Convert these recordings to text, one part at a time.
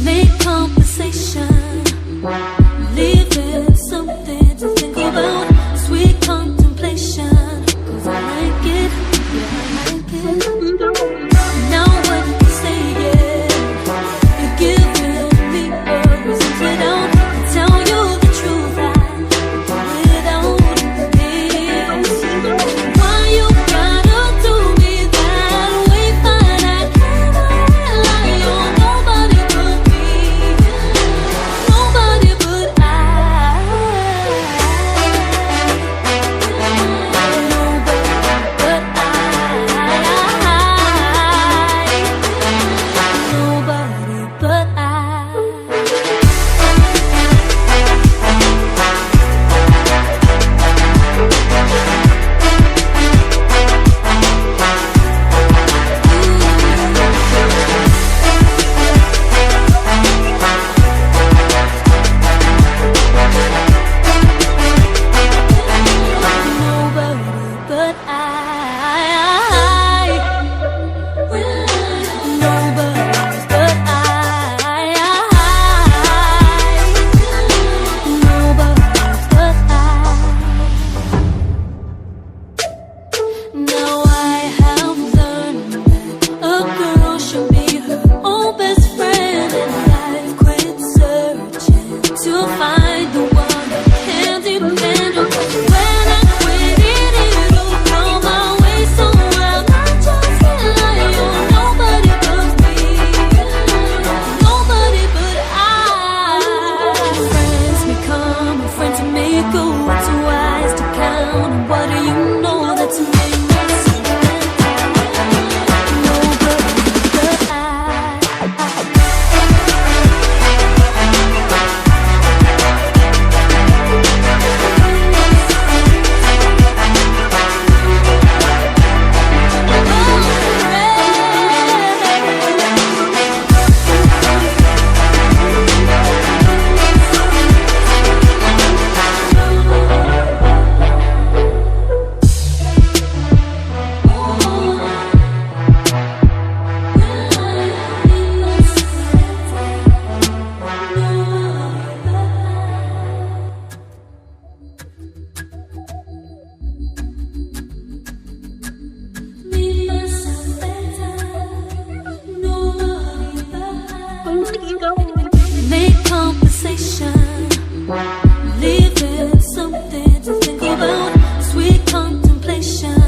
Make conversation, leaving something to think about. Sweet contemplation, 'cause I like it, yeah, I like it. Now what you say, yeah, you're giving me a reason to down. Tell you the truth, I without this. Why you gotta do me that way? Fine, I cannot rely on nobody but me, nobody but I. Nobody but I. Nobody but I. Nobody but I. Nobody but I. Now I have learned that a girl should be her own best friend, and I've quit searching to find the one that can depend on. When I quit it, it'll come my way, so I'm not just relying on nobody but me, nobody but I. Friends become a friend to make a what's wise to count, and what do you know that's made me nobody but I. Make conversation, leaving something to think about. Sweet contemplation,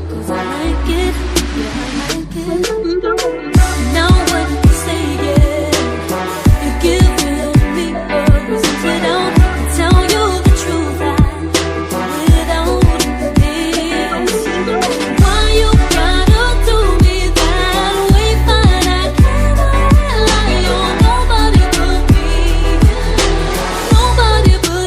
'cause I like it, yeah, I like it. Now what you say, yeah, you're giving me a reason to down. Tell you the truth, I without this. Why you gotta do me that way? Fine, I cannot rely on nobody but me, nobody but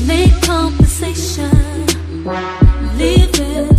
Make conversation, leave it